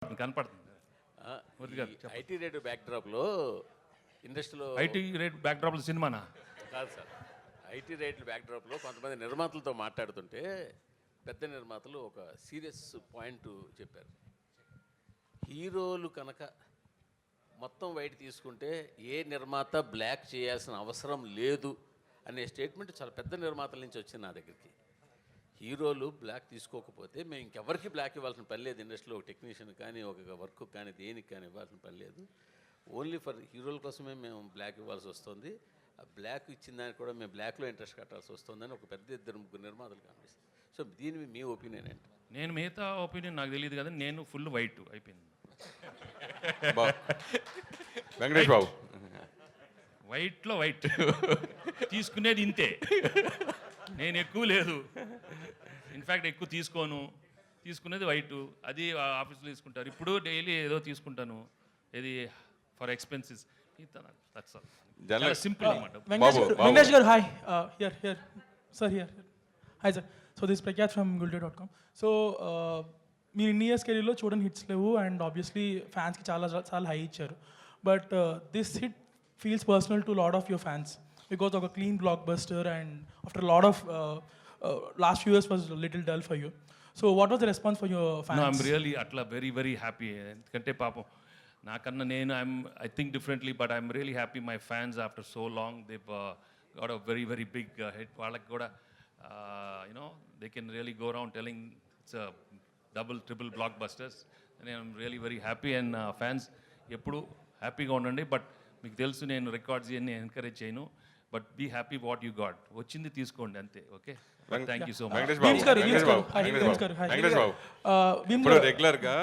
కనపడుతుంది. IT rate బ్యాక్డ్రాప్లో ఇండస్ట్రీలో IT rate బ్యాక్డ్రాప్లో సినిమానా? కాదు సార్, ఐటీ రేట్ల బ్యాక్డ్రాప్లో కొంతమంది నిర్మాతలతో మాట్లాడుతుంటే పెద్ద నిర్మాతలు ఒక సీరియస్ పాయింట్ చెప్పారు. హీరోలు కనుక మొత్తం వైట్ తీసుకుంటే ఏ నిర్మాత బ్లాక్ చేయాల్సిన అవసరం లేదు అనే స్టేట్మెంట్ చాలా పెద్ద నిర్మాతల నుంచి వచ్చింది నా దగ్గరికి. హీరోలు బ్లాక్ తీసుకోకపోతే మేము ఇంకెవరికి బ్లాక్ ఇవ్వాల్సిన పని లేదు. ఇండస్ట్రీలో ఒక టెక్నీషియన్ కానీ ఒక వర్క్ కానీ దేనికి కానీ ఇవ్వాల్సిన పని లేదు. ఓన్లీ ఫర్ హీరోల కోసమే మేము బ్లాక్ ఇవ్వాల్సి వస్తుంది. ఆ బ్లాక్ ఇచ్చిన దానికి కూడా మేము బ్లాక్లో ఇంట్రెస్ట్ కట్టాల్సి వస్తుందని ఒక పెద్ద ఇద్దరు ముగ్గురు నిర్మాతలు కనిపిస్తుంది. సో దీని మీ ఒపీనియన్ ఏంటి? నేను మిగతా ఒపీనియన్ నాకు తెలియదు కదా, నేను ఫుల్ వైట్ అయిపోయింది. వెంకటేష్ బాబు వైట్లో వైట్ తీసుకునేది ఇంతే, నేను ఎక్కువ లేదు. ఇన్ఫ్యాక్ట్ ఎక్కువ తీసుకోను, తీసుకునేది వైట్. అది ఆఫీస్లో తీసుకుంటారు. ఇప్పుడు డైలీ ఏదో తీసుకుంటాను, ఇది ఫర్ ఎక్స్పెన్సెస్. సింపుల్ అనమాట. Venkatesh garu, hi. Here. Sir, here. Hi, sir. So this is Prakyat from Gulday.com. So మీరు ఇన్ని ఇయర్స్ కెరీర్లో చూడని హిట్స్ లేవు అండ్ ఆబ్వియస్లీ ఫ్యాన్స్కి చాలా హై ఇచ్చారు. But this hit feels personal to lot of your fans because ఒక clean blockbuster and after lot of last few years was little dull for you. So what was the response for your fans? I'm really అట్లా very very happy. ఎందుకంటే పాపం నాకన్నా నేను I think differently, but I'm really happy my fans after so long they got a very very big hit. వాళ్ళకి కూడా you know they can really go around telling it's double triple blockbusters. నేను I'm really very happy and fans ఎప్పుడు హ్యాపీగా ఉండండి. But మీకు తెలుసు నేను records ఇవన్నీ ఎంకరేజ్ చేయను. But be happy what you got, వచ్చింది తీసుకోండి అంతే. Okay, thank you so much. Venkatesh Babu ఇప్పుడు రెగ్యులర్ గా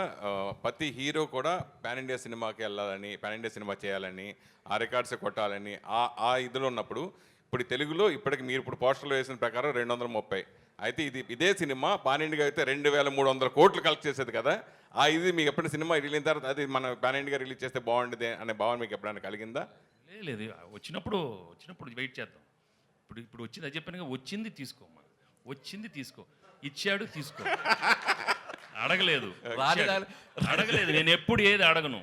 ప్రతి హీరో కూడా పాన్ ఇండియా సినిమాకి వెళ్ళాలని, పాన్ ఇండియా సినిమా చేయాలని, ఆ రికార్డ్స్ కొట్టాలని ఆ ఇదిలో ఉన్నప్పుడు ఇప్పుడు తెలుగులో ఇప్పటికి మీరు ఇప్పుడు పోస్టర్లో వేసిన ప్రకారం 230. అయితే ఇదే సినిమా పాన్ ఇండియా అయితే 2300 కోట్లు కలెక్ట్ చేసేది కదా. ఇది మీకు ఎప్పుడైనా సినిమా రిలీజ్ తర్వాత అది మన పాన్ ఇండియా రిలీజ్ చేస్తే బాగుంటుంది అనే భావన మీకు ఎప్పుడైనా కలిగిందా? లేదు, వచ్చినప్పుడు వెయిట్ చేద్దాం. ఇప్పుడు వచ్చింది, అది చెప్పాను, వచ్చింది తీసుకోమ్మా, వచ్చింది తీసుకో, ఇచ్చాడు తీసుకో. అడగలేదు, నేను ఎప్పుడు ఏది అడగను.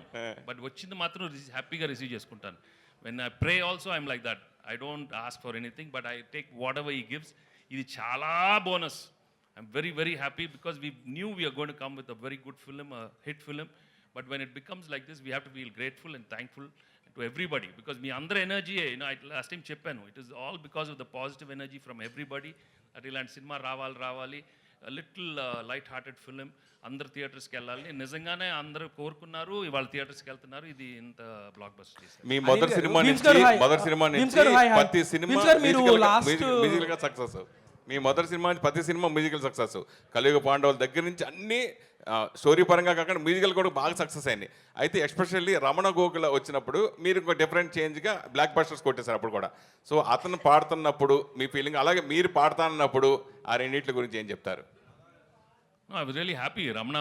బట్ వచ్చింది మాత్రం హ్యాపీగా రిసీవ్ చేసుకుంటాను. When I pray also I'm like that. I don't ask for anything but I take whatever he gives. ఇది చాలా bonus. I'm very very happy because we knew we're going to come with a very good film, hit film. But when it becomes like this we have to feel grateful and thankful to everybody because మీ అందరి energy, last time చెప్పాను, it is all because of the positive energy from everybody. అటు ఇలాంటి cinema రావాలి, little light hearted film, అందరు థియేటర్స్కి వెళ్ళాలి. నిజంగానే అందరూ కోరుకున్నారు, ఇవాళ థియేటర్స్కి వెళ్తున్నారు. ఇది ఇంత బ్లాక్ బస్టర్ చేశారు. మీ మొదటి సినిమా నుంచి ప్రతి సినిమా మ్యూజికల్ గా సక్సెస్. మీ మొదటి సినిమా నుంచి ప్రతి సినిమా మ్యూజికల్ సక్సెస్. కలియుగ పాండవుల దగ్గర నుంచి అన్ని స్టోరీ పరంగా కాకుండా మ్యూజికల్ కూడా బాగా సక్సెస్ అయింది. అయితే ఎస్పెషల్లీ రమణ గోకుల వచ్చినప్పుడు మీరు ఇంకో డిఫరెంట్ చేంజ్గా బ్లాక్ బస్టర్స్ కొట్టేశారు అప్పుడు కూడా. సో అతను పాడుతున్నప్పుడు మీ ఫీలింగ్, అలాగే మీరు పాడుతున్నప్పుడు ఆ రెండింటి గురించి ఏం చెప్తారు? I was really happy. Ramana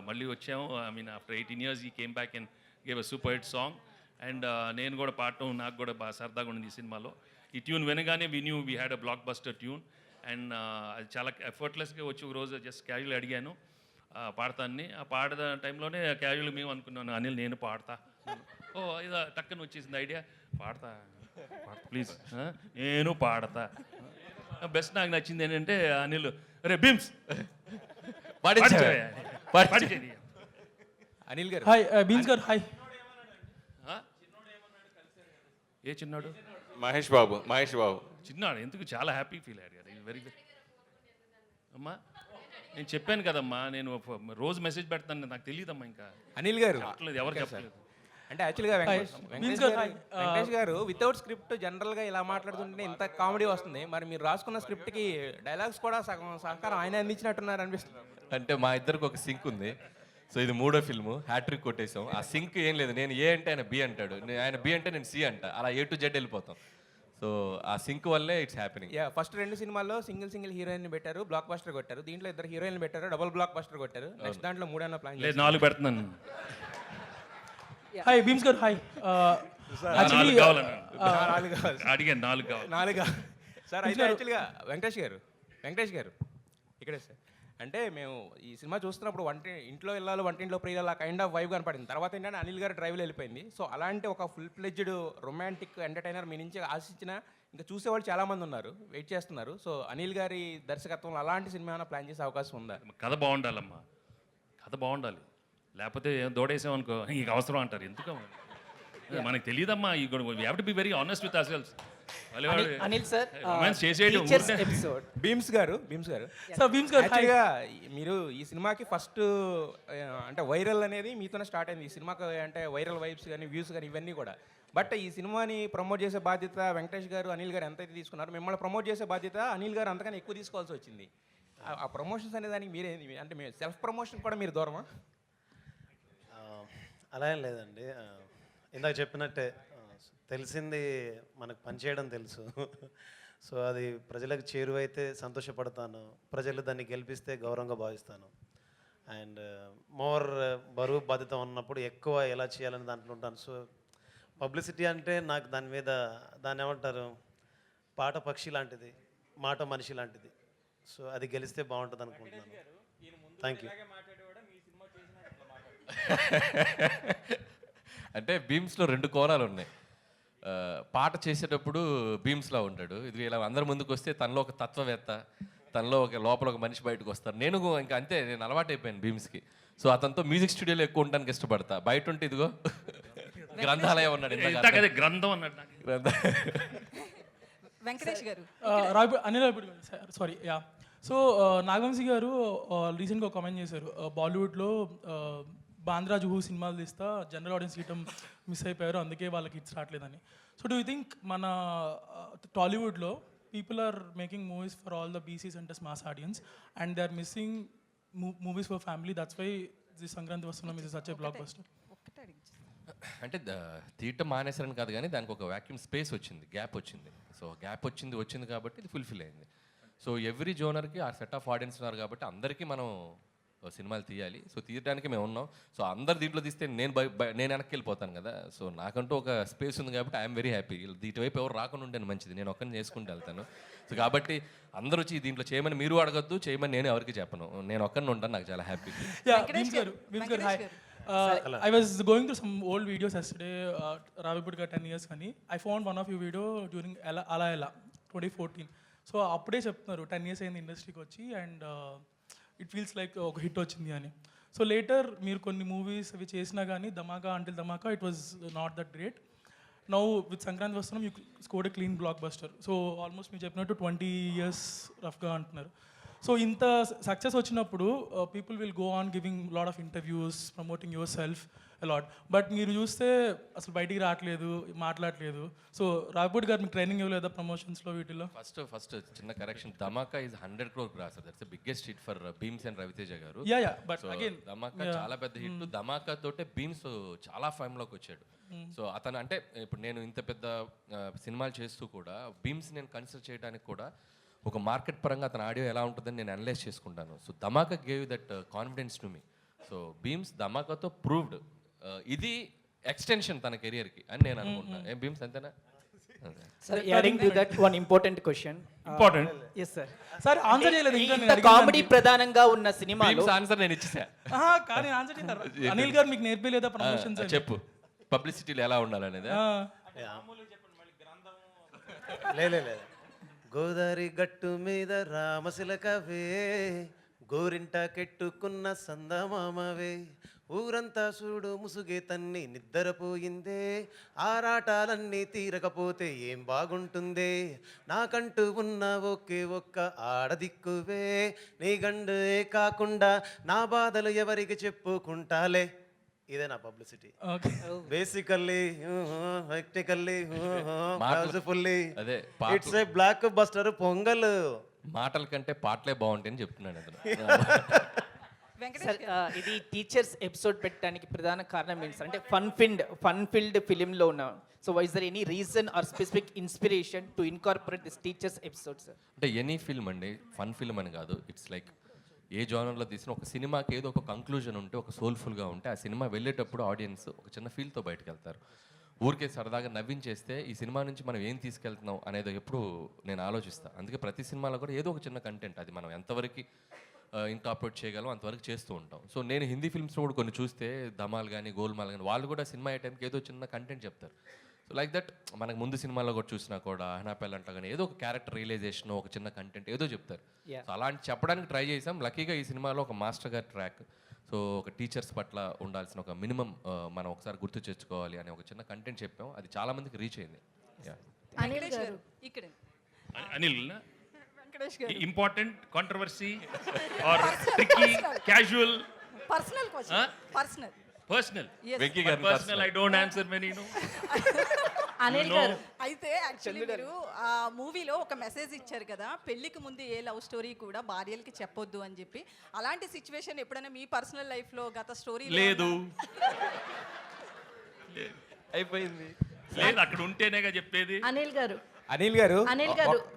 మళ్ళీ వచ్చాము. ఐ మీన్ ఆఫ్టర్ 18 years ఈ came back and gave a super hit song. And నేను కూడా పాడటం నాకు కూడా బాగా సరదాగా ఉండింది ఈ సినిమాలో. ఈ ట్యూన్ వినగానే we had a block buster tune. And అది చాలా ఎఫర్ట్లెస్గా వచ్చి ఒక రోజు జస్ట్ క్యాజువల్ అడిగాను పాడతాన్ని. ఆ పాడే టైంలోనే క్యాజువల్ మేము అనుకున్నాను, అనిల్ నేను పాడతా. ఇదో టక్కన వచ్చేసింది ఐడియా, పాడతా ప్లీజ్, నేను పాడతా. బెస్ట్ నాకు నచ్చింది ఏంటంటే అనిల్, రే బిమ్స్ అనిల్ గారు, హాయ్. బీన్స్ గారు, హాయ్. ఏ చిన్నాడు? మహేష్ బాబు. చిన్నాడు ఎందుకు చాలా హ్యాపీ ఫీల్ అయ్యారు కదా. వెరీ గుడ్ అమ్మా. నేను చెప్పాను కదమ్మా, నేను రోజు మెసేజ్ పెడతాను, నాకు తెలియదమ్మా. ఇంకా అనిల్ గారు చెప్పలేదు, ఎవరు చెప్పలేదు. అంటే యాక్చువల్గా వెంకటేష్ గారు వితౌట్ స్క్రిప్ట్ జనరల్గా ఇలా మాట్లాడుతుంటే ఇంత కామెడీ వస్తుంది. మరి మీరు రాసుకున్న స్క్రిప్ట్కి డైలాగ్స్ కూడా సగం సహకారం ఆయన అందించినట్టున్నారు అనిపిస్తుంది. అంటే మా ఇద్దరికి ఒక సింక్ ఉంది. సో ఇది 3వ ఫిల్ము, హ్యాట్రిక్ కొట్టేసాం. ఆ సింక్ ఏం లేదు, నేను ఏ అంటే ఆయన బి అంటాడు, ఆయన బి అంటే నేను సి అంట, అలా A to Z వెళ్ళిపోతాం. సో ఆ సింక్ వల్లే ఇట్స్ హ్యాపెనింగ్. ఫస్ట్ 2 సినిమాల్లో సింగిల్ హీరోయిన్ పెట్టారు, బ్లాక్ బస్టర్ కొట్టారు. దీంట్లో 2 హీరోయిన్ పెట్టారు, డబుల్ బ్లాక్ బస్టర్ కొట్టారు. నెక్స్ట్ దాంట్లో 3 ప్లాన్ లేదు, 4 పెడుతున్నాను. హాయ్ బీమ్స్ గారు, హాయ్. అడిగాను 4 కావాలి. సార్ అయితే యాక్చువల్గా వెంకటేష్ గారు ఇక్కడే సార్. అంటే మేము ఈ సినిమా చూస్తున్నప్పుడు ఇంట్లో ఇల్లాలు వంటింట్లో ప్రియులు కైండ్ ఆఫ్ వైబ్ కనపడింది. తర్వాత ఏంటంటే అనిల్ గారు డ్రైవ్లో వెళ్ళిపోయింది. సో అలాంటి ఒక ఫుల్ ఫ్లెడ్జ్డ్ రొమాంటిక్ ఎంటర్టైనర్ మీ నుంచి ఆశించిన ఇంకా చూసేవాళ్ళు చాలామంది ఉన్నారు, వెయిట్ చేస్తున్నారు. సో అనిల్ గారి దర్శకత్వంలో అలాంటి సినిమా ఏమైనా ప్లాన్ చేసే అవకాశం ఉందా? కథ బాగుండాలమ్మా, కథ బాగుండాలి. లేకపోతే దోడేసామనుకో ఇంక అవసరం అంటారు. ఎందుకు మనకు తెలియదమ్మా. You have to be very honest with our selves. Anil sir romance చేసేయడం టీచర్స్ ఎపిసోడ్ భీమ్స్ గారు సో భీమ్స్ గారు యాక్చువల్గా మీరు ఈ సినిమాకి ఫస్ట్ అంటే వైరల్ అనేది మీతోనే స్టార్ట్ అయింది. ఈ సినిమాకి అంటే వైరల్ వైబ్స్ కానీ వ్యూస్ కానీ ఇవన్నీ కూడా. బట్ ఈ సినిమాని ప్రమోట్ చేసే బాధ్యత వెంకటేష్ గారు, అనిల్ గారు ఎంతైతే తీసుకున్నారు, మిమ్మల్ని ప్రమోట్ చేసే బాధ్యత అనిల్ గారు అంతకన్నా ఎక్కువ తీసుకోవాల్సి వచ్చింది. ఆ ప్రమోషన్స్ అనే దానికి మీరేంది అంటే మీ సెల్ఫ్ ప్రమోషన్ కూడా మీరు దూరమా? అలా ఏం లేదండి. ఇందాక చెప్పినట్టే తెలిసింది మనకు పనిచేయడం తెలుసు. సో అది ప్రజలకు చేరువైతే సంతోషపడతాను, ప్రజలు దాన్ని గెలిపిస్తే గౌరవంగా భావిస్తాను. అండ్ మోర్ బరువు బాధ్యత ఉన్నప్పుడు ఎక్కువ ఎలా చేయాలని దాంట్లో ఉంటాను. సో పబ్లిసిటీ అంటే నాకు దాన్ని ఏమంటారు, పాట పక్షి లాంటిది, మాట మనిషి లాంటిది. సో అది గెలిస్తే బాగుంటుంది అనుకుంటున్నాను. Thank you. అంటే భీమ్స్లో 2 కోణాలు ఉన్నాయి. పాట చేసేటప్పుడు భీమ్స్లా ఉంటాడు. ఇది ఇలా అందరి ముందుకు వస్తే తనలో ఒక తత్వవేత్త, తనలో లోపల ఒక మనిషి బయటకు వస్తారు. నేను ఇంకా అంతే, నేను అలవాటైపోయాను భీమ్స్కి. సో అతనితో మ్యూజిక్ స్టూడియోలో ఎక్కువ ఉండడానికి ఇష్టపడతా. బయట ఉంటే ఇదిగో గ్రంథాలయం ఉన్నాడు, గ్రంథం అన్నాడు. వెంకటేష్ గారు అనిల్ రావిపూడి గారు, సారీ యా. సో నాగవంశీ గారు రీసెంట్గా ఒక కామెంట్ చేశారు, బాలీవుడ్లో బాంద్రా జుహూ సినిమాలు తీస్తా జనరల్ ఆడియన్స్ గీయటం మిస్ అయిపోయారు, అందుకే వాళ్ళకి హిట్స్ రావట్లేదని. సో డూ యూ థింక్ మన టాలీవుడ్లో people are making movies for all the BCs and mass audience and they are missing movies for family, that's why the Sankranthi Vasthunnam is such a blockbuster? అంటే తీయటం మానేసారని కాదు, కానీ దానికి ఒక వ్యాక్యూమ్ స్పేస్ వచ్చింది, గ్యాప్ వచ్చింది. సో గ్యాప్ వచ్చింది కాబట్టి ఇది ఫుల్ఫిల్ అయింది. సో ఎవ్రీ జోనర్కి ఆ సెట్ ఆఫ్ ఆడియన్స్ ఉన్నారు కాబట్టి అందరికీ మనం సినిమాలు తీయాలి. సో తీయడానికి మేము ఉన్నాం. సో అందరు దీంట్లో తీస్తే నేను వెనక్కి వెళ్ళిపోతాను కదా. సో నాకంటూ ఒక స్పేస్ ఉంది కాబట్టి ఐఎమ్ వెరీ హ్యాపీ. ఇటువైపు ఎవరు రాకుండా ఉంటే మంచిది, నేను ఒక్కరిని చేసుకుంటూ వెళ్తాను. సో కాబట్టి అందరూ వచ్చి దీంట్లో చేయమని మీరు అడగద్దు, చేయమని నేను ఎవరికి చెప్పను, నేను ఒక్కరిని ఉంటాను, నాకు చాలా హ్యాపీ. భీమ్స్ గారు hi. I was going through some old videos yesterday, Ravipudi garu 10 years kani. I found one of your video during Ala Ela 2014. So అప్పుడే చెప్తున్నారు 10 years అయింది ఇండస్ట్రీకి వచ్చి అండ్ ఇట్ ఫీల్స్ లైక్ ఒక హిట్ వచ్చింది అని. సో లేటర్ మీరు కొన్ని మూవీస్ అవి చేసినా కానీ Dhamaka until Dhamaka it was not that great. Now with Sankranthi Vasthunnam you scored a clean blockbuster. So almost మీరు చెప్పినట్టు 20 years రఫ్గా అంటున్నారు. సో ఇంత సక్సెస్ వచ్చినప్పుడు people will go on giving lot of interviews promoting yourself a lot, but మీరు చూస్తే అసలు బయటికి రావట్లేదు, మాట్లాడలేదు. సో రావిపూడి గారు మీకు ట్రైనింగ్ ఇవ్వలేదా ప్రమోషన్స్లో వీటిలో? ఫస్ట్ చిన్న correction, Dhamaka is 100 crore gross. That's the biggest hit for Bheems and Raviteja garu. Yeah but again ధమాకా చాలా పెద్ద హిట్. ధమాకా తోటే భీమ్స్ చాలా ఫేమ్లోకి వచ్చాడు. సో అతను అంటే ఇప్పుడు నేను ఇంత పెద్ద సినిమాలు చేస్తూ కూడా భీమ్స్ నేను కన్సిడర్ చేయడానికి కూడా ఒక మార్కెట్ పరంగా అతని ఆడియో ఎలా ఉంటుందని నేను అనలైజ్ చేసుకుంటాను. So Dhamaka gave that confidence to me. So Bheems ధమాకాతో ప్రూవ్డ్ ఇది ఎక్స్టెన్షన్ తన కెరియర్కి అని నేను అనుకుంటున్నాను. ఏం భీమ్స్ అంతేనా? Sir, adding to that one important question. Important. Yes sir. Sir answer చేయలేదు ఇంకా నేను ఇంత కామెడీ ప్రధానంగా ఉన్న సినిమాలో భీమ్స్ ఆన్సర్ నేను ఇచ్చేసా. కానీ ఆన్సర్ చేశారు. అనిల్ గారు మీకు నేర్పలేదా ప్రమోషన్స్? చెప్పు, పబ్లిసిటీలో ఎలా ఉండాలనేది. లేదు గోదావరి గట్టు మీద రామశిలకవే, గోరింట కెట్టుకున్న సందమామవే, ఊరంతా చూడు ముసుగే తన్ని నిద్రపోయిందే, ఆరాటాలన్నీ తీరకపోతే ఏం బాగుంటుందే, నాకంటూ ఉన్న ఒక్క ఆడదిక్కువే, నీ గండే కాకుండా నా బాధలు ఎవరికి చెప్పుకుంటాలే. ఇదే నా పబ్లిసిటీ. బేసికల్లీ టెక్నికల్లీ ఫుల్లీ అదే it's a block buster pongal. మాటల కంటే పాటలే బాగుంటాయని చెప్తున్నాను అతను. సార్ ఇది టీచర్స్ ఎపిసోడ్ పెట్టడానికి ప్రధాన కారణం ఏంటి సార్? అంటే ఫన్ ఫిల్డ్ ఫిలింలో ఉన్న. So is there any reason or specific inspiration to incorporate this teachers episode sir? అంటే ఎనీ ఫిల్మ్ అండి, ఫన్ ఫిల్మ్ అని కాదు. ఇట్స్ లైక్ ఏ జానర్లో తీసిన ఒక సినిమాకి ఏదో ఒక కంక్లూజన్ ఉంటే, ఒక సోల్ఫుల్గా ఉంటే ఆ సినిమా వెళ్ళేటప్పుడు ఆడియన్స్ ఒక చిన్న ఫీల్తో బయటకు వెళ్తారు. ఊరికే సరదాగా నవ్వించేస్తే ఈ సినిమా నుంచి మనం ఏం తీసుకెళ్తున్నాం అనేది ఎప్పుడు నేను ఆలోచిస్తాను. అందుకే ప్రతి సినిమాలో కూడా ఏదో ఒక చిన్న కంటెంట్, అది మనం ఎంతవరకు ఇంకాపరేట్ చేయగలం అంతవరకు చేస్తూ ఉంటాం. సో నేను హిందీ ఫిల్మ్స్ కూడా కొన్ని చూస్తే ధమాల్ కానీ గోల్మాల్ కానీ వాళ్ళు కూడా సినిమా అయ్యే టైంకి ఏదో చిన్న కంటెంట్ చెప్తారు. సో లైక్ దట్ మనకు ముందు సినిమాలో కూడా చూసినా కూడా అహనాపెల్ అంటా కానీ ఏదో ఒక క్యారెక్టర్ రియలైజేషన్ ఒక చిన్న కంటెంట్ ఏదో చెప్తారు. Yeah. సో అలాంటి చెప్పడానికి ట్రై చేసాం. లక్కీగా ఈ సినిమాలో ఒక మాస్టర్ గారి ట్రాక్, సో ఒక టీచర్స్ పట్ల ఉండాల్సిన ఒక మినిమం మనం ఒకసారి గుర్తు తెచ్చుకోవాలి అనే ఒక చిన్న కంటెంట్ చెప్పాం. అది చాలా మందికి రీచ్ అయింది. అనిల్ గారు ఇక్కడ Anil Venkatesh garu important controversy or tricky casual personal question personal personal Venky గారి personal I don't answer many no. Anil garu అయితే యాక్చువల్లీ మీరు ఆ మూవీలో ఒక మెసేజ్ ఇచ్చారు కదా, పెళ్లికి ముందు ఏ లవ్ స్టోరీ కూడా భార్యలకి చెప్పొద్దు అని చెప్పి. అలాంటి సిచ్యువేషన్ ఎప్పుడైనా మీ పర్సనల్ లైఫ్ లో గత స్టోరీ లేదు అయిపోయింది. లేదు అక్కడ ఉంటేనేగా చెప్పేది. అనిల్ గారు అనిల్ గారు అనిల్ గారు